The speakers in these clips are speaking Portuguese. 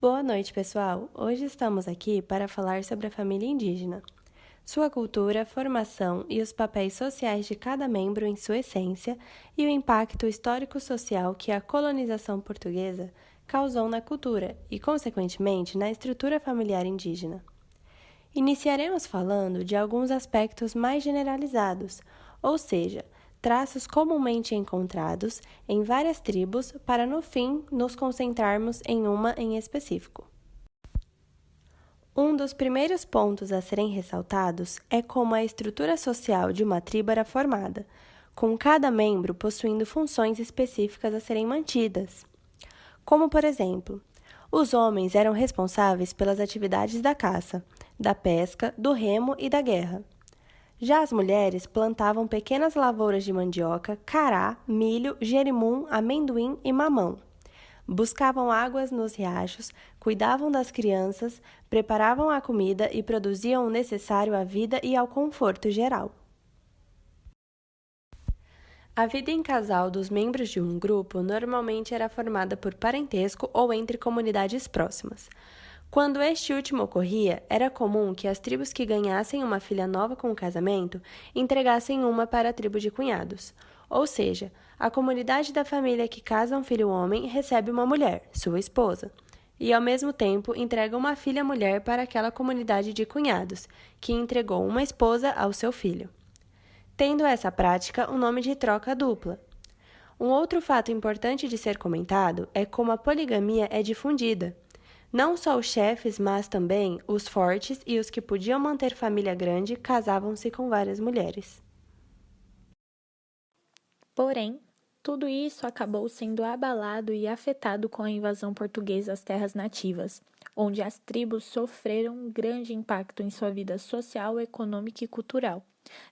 Boa noite, pessoal! Hoje estamos aqui para falar sobre a família indígena, sua cultura, formação e os papéis sociais de cada membro em sua essência e o impacto histórico-social que a colonização portuguesa causou na cultura e, consequentemente, na estrutura familiar indígena. Iniciaremos falando de alguns aspectos mais generalizados, ou seja, traços comumente encontrados em várias tribos para, no fim, nos concentrarmos em uma em específico. Um dos primeiros pontos a serem ressaltados é como a estrutura social de uma tribo era formada, com cada membro possuindo funções específicas a serem mantidas. Como, por exemplo, os homens eram responsáveis pelas atividades da caça, da pesca, do remo e da guerra. Já as mulheres plantavam pequenas lavouras de mandioca, cará, milho, jerimum, amendoim e mamão. Buscavam águas nos riachos, cuidavam das crianças, preparavam a comida e produziam o necessário à vida e ao conforto geral. A vida em casal dos membros de um grupo normalmente era formada por parentesco ou entre comunidades próximas. Quando este último ocorria, era comum que as tribos que ganhassem uma filha nova com o casamento entregassem uma para a tribo de cunhados. Ou seja, a comunidade da família que casa um filho homem recebe uma mulher, sua esposa, e ao mesmo tempo entrega uma filha mulher para aquela comunidade de cunhados, que entregou uma esposa ao seu filho, tendo essa prática o nome de troca dupla. Um outro fato importante de ser comentado é como a poligamia é difundida. Não só os chefes, mas também os fortes e os que podiam manter família grande casavam-se com várias mulheres. Porém, tudo isso acabou sendo abalado e afetado com a invasão portuguesa às terras nativas, onde as tribos sofreram um grande impacto em sua vida social, econômica e cultural,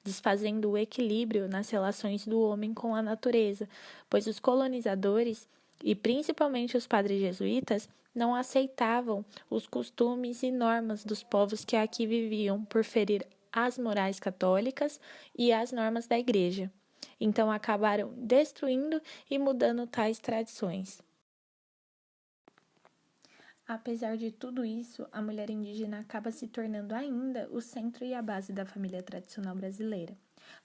desfazendo o equilíbrio nas relações do homem com a natureza, pois os colonizadores, e principalmente os padres jesuítas, não aceitavam os costumes e normas dos povos que aqui viviam por ferir as morais católicas e as normas da Igreja. Então acabaram destruindo e mudando tais tradições. Apesar de tudo isso, a mulher indígena acaba se tornando ainda o centro e a base da família tradicional brasileira,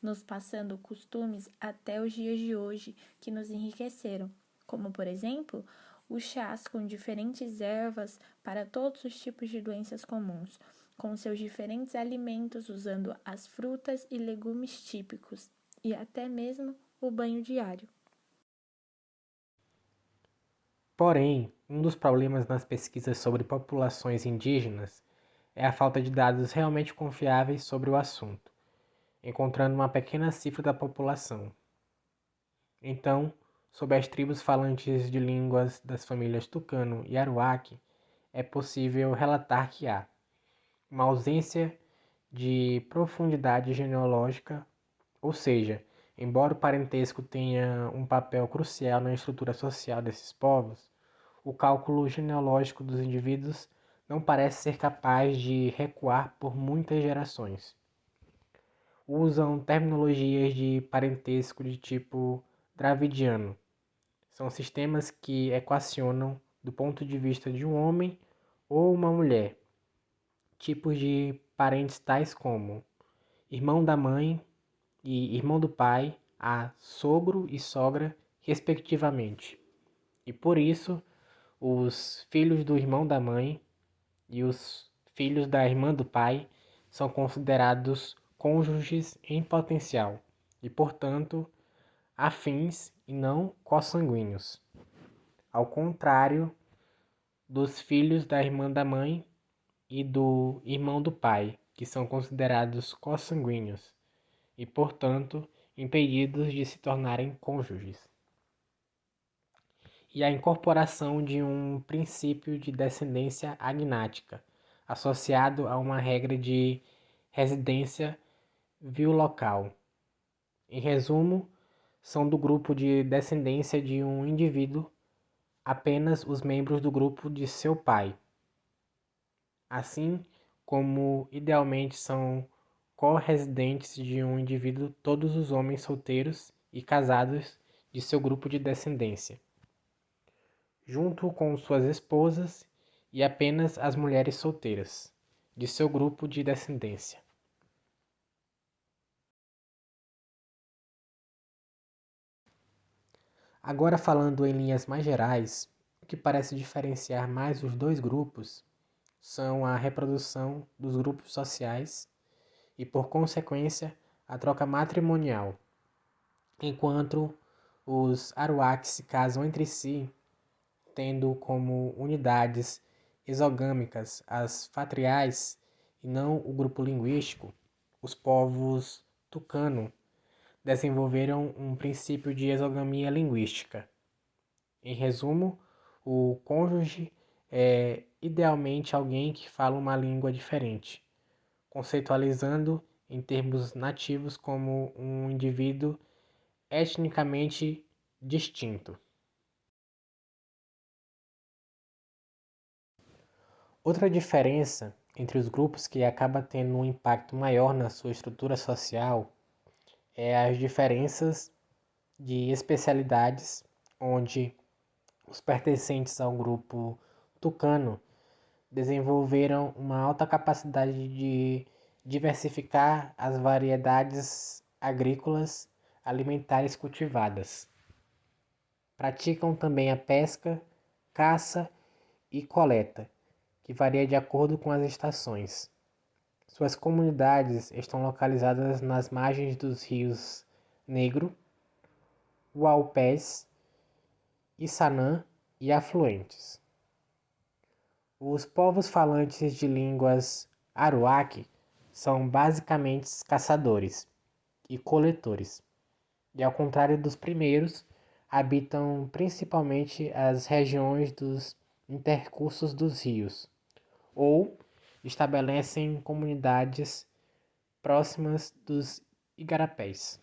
nos passando costumes até os dias de hoje que nos enriqueceram, como por exemplo, os chás com diferentes ervas para todos os tipos de doenças comuns, com seus diferentes alimentos usando as frutas e legumes típicos, e até mesmo o banho diário. Porém, um dos problemas nas pesquisas sobre populações indígenas é a falta de dados realmente confiáveis sobre o assunto, encontrando uma pequena cifra da população. Então, sobre as tribos falantes de línguas das famílias Tucano e Aruaque, é possível relatar que há uma ausência de profundidade genealógica, ou seja, embora o parentesco tenha um papel crucial na estrutura social desses povos, o cálculo genealógico dos indivíduos não parece ser capaz de recuar por muitas gerações. Usam terminologias de parentesco de tipo dravidiano. São sistemas que equacionam do ponto de vista de um homem ou uma mulher, tipos de parentes tais como irmão da mãe e irmão do pai a sogro e sogra, respectivamente. E por isso, os filhos do irmão da mãe e os filhos da irmã do pai são considerados cônjuges em potencial e, portanto, afins e não consanguíneos. Ao contrário dos filhos da irmã da mãe e do irmão do pai, que são considerados consanguíneos e, portanto, impedidos de se tornarem cônjuges. E a incorporação de um princípio de descendência agnática, associado a uma regra de residência bilocal. Em resumo, são do grupo de descendência de um indivíduo apenas os membros do grupo de seu pai, assim como idealmente são co-residentes de um indivíduo todos os homens solteiros e casados de seu grupo de descendência, junto com suas esposas e apenas as mulheres solteiras, de seu grupo de descendência. Agora, falando em linhas mais gerais, o que parece diferenciar mais os dois grupos são a reprodução dos grupos sociais e, por consequência, a troca matrimonial. Enquanto os aruacs se casam entre si, tendo como unidades exogâmicas as fatriais e não o grupo linguístico, os povos tucano desenvolveram um princípio de exogamia linguística. Em resumo, o cônjuge é idealmente alguém que fala uma língua diferente, conceitualizando em termos nativos como um indivíduo etnicamente distinto. Outra diferença entre os grupos que acaba tendo um impacto maior na sua estrutura social é as diferenças de especialidades, onde os pertencentes ao grupo tucano desenvolveram uma alta capacidade de diversificar as variedades agrícolas alimentares cultivadas. Praticam também a pesca, caça e coleta, que varia de acordo com as estações. Suas comunidades estão localizadas nas margens dos rios Negro, Uaupés, Issanã e afluentes. Os povos falantes de línguas aruaque são basicamente caçadores e coletores, e ao contrário dos primeiros, habitam principalmente as regiões dos intercursos dos rios, ou estabelecem comunidades próximas dos igarapés.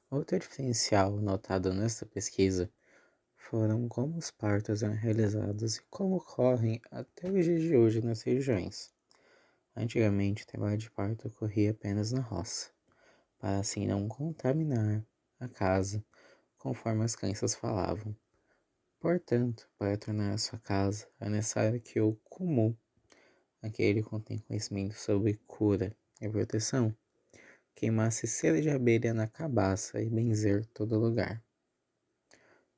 Outro diferencial notado nesta pesquisa foram como os partos eram realizados e como ocorrem até os dias de hoje nas regiões. Antigamente, o trabalho de parto ocorria apenas na roça, para assim não contaminar a casa, conforme as crenças falavam. Portanto, para tornar a sua casa, é necessário que o Kumu, aquele que contém conhecimento sobre cura e proteção, queimasse cera de abelha na cabaça e benzer todo lugar,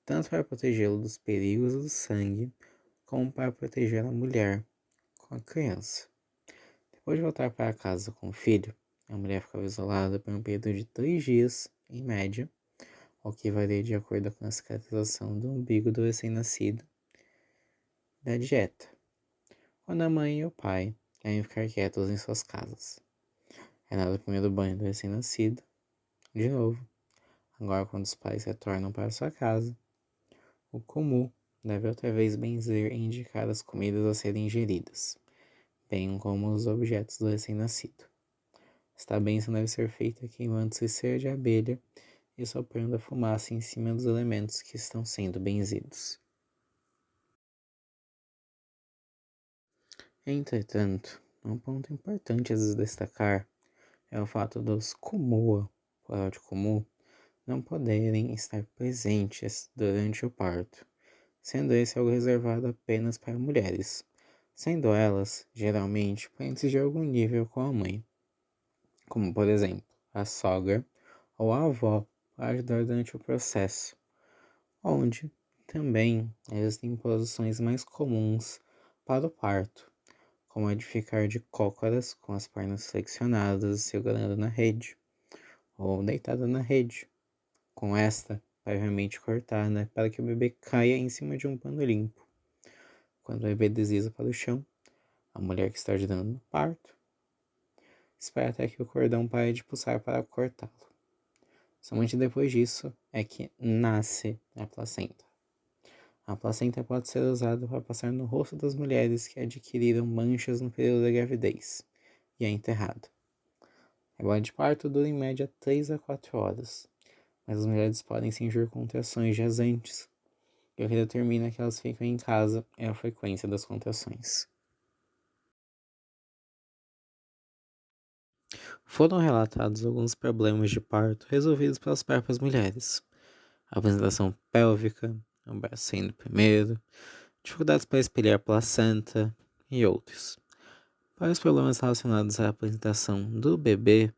tanto para protegê-lo dos perigos do sangue, como para proteger a mulher com a criança. Depois de voltar para casa com o filho, a mulher ficava isolada por um período de 3 dias, em média, o que varia de acordo com a cicatrização do umbigo do recém-nascido e da dieta, quando a mãe e o pai querem ficar quietos em suas casas. É dado o primeiro banho do recém-nascido, de novo. Agora, quando os pais retornam para sua casa, o Kumu deve outra vez benzer e indicar as comidas a serem ingeridas, bem como os objetos do recém-nascido. Esta bênção deve ser feita queimando-se cera de abelha e soprando a fumaça em cima dos elementos que estão sendo benzidos. Entretanto, um ponto importante a se destacar é o fato dos Kumua, plural de Kumu, não poderem estar presentes durante o parto, sendo esse algo reservado apenas para mulheres, sendo elas, geralmente, parentes de algum nível com a mãe, como por exemplo, a sogra ou a avó para ajudar durante o processo, onde também existem posições mais comuns para o parto, como a de ficar de cócoras com as pernas flexionadas segurando na rede, ou deitada na rede, com esta previamente cortada para que o bebê caia em cima de um pano limpo. Quando o bebê desliza para o chão, a mulher que está ajudando no parto espera até que o cordão pare de pulsar para cortá-lo. Somente depois disso é que nasce a placenta. A placenta pode ser usada para passar no rosto das mulheres que adquiriram manchas no período da gravidez e é enterrado. A trabalho de parto dura em média 3 a 4 horas, mas as mulheres podem sentir contrações jasantes, e o que determina que elas ficam em casa é a frequência das contrações. Foram relatados alguns problemas de parto resolvidos pelas próprias mulheres. A apresentação pélvica, o braço saindo primeiro, dificuldades para espelhar placenta e outros. Para os problemas relacionados à apresentação do bebê,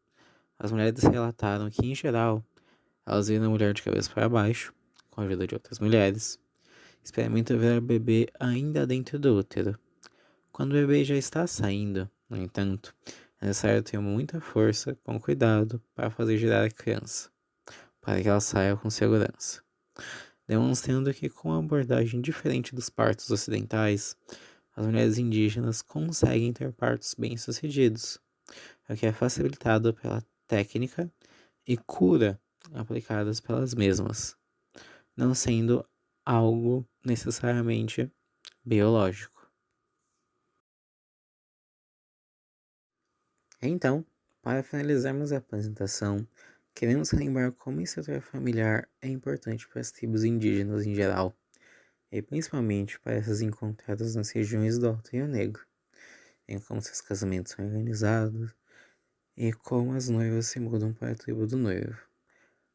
as mulheres relataram que, em geral, elas viram a mulher de cabeça para baixo, com a ajuda de outras mulheres, experimentam ver o bebê ainda dentro do útero. Quando o bebê já está saindo, no entanto, é necessário ter muita força com cuidado para fazer girar a criança, para que ela saia com segurança. Demonstrando que, com uma abordagem diferente dos partos ocidentais, as mulheres indígenas conseguem ter partos bem-sucedidos, o que é facilitado pela técnica e cura aplicadas pelas mesmas, não sendo algo necessariamente biológico. Então, para finalizarmos a apresentação, queremos lembrar como a estrutura familiar é importante para as tribos indígenas em geral, e principalmente para essas encontradas nas regiões do Alto Rio Negro, em como seus casamentos são organizados e como as noivas se mudam para a tribo do noivo.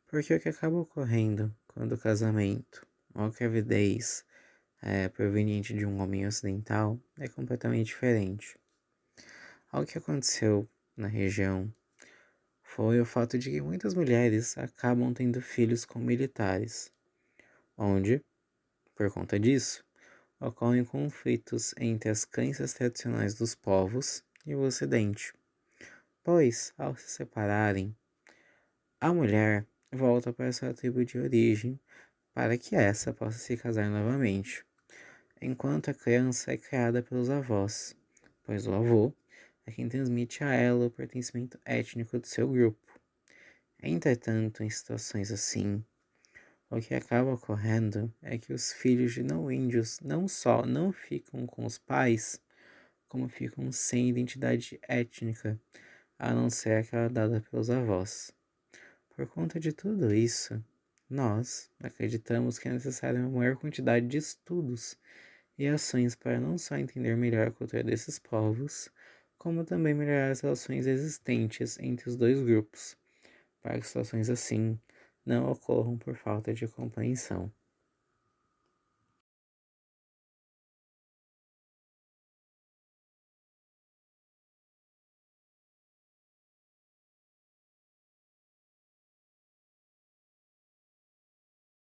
Porque o que acaba ocorrendo quando o casamento ou a gravidez é proveniente de um homem ocidental é completamente diferente. Algo que aconteceu na região foi o fato de que muitas mulheres acabam tendo filhos com militares, onde, por conta disso, ocorrem conflitos entre as crenças tradicionais dos povos e o Ocidente, pois, ao se separarem, a mulher volta para sua tribo de origem para que essa possa se casar novamente, enquanto a criança é criada pelos avós, pois o avô é quem transmite a ela o pertencimento étnico do seu grupo. Entretanto, em situações assim, o que acaba ocorrendo é que os filhos de não-índios não só não ficam com os pais, como ficam sem identidade étnica, a não ser aquela dada pelos avós. Por conta de tudo isso, nós acreditamos que é necessária uma maior quantidade de estudos e ações para não só entender melhor a cultura desses povos, como também melhorar as relações existentes entre os dois grupos, para que situações assim não ocorram por falta de compreensão.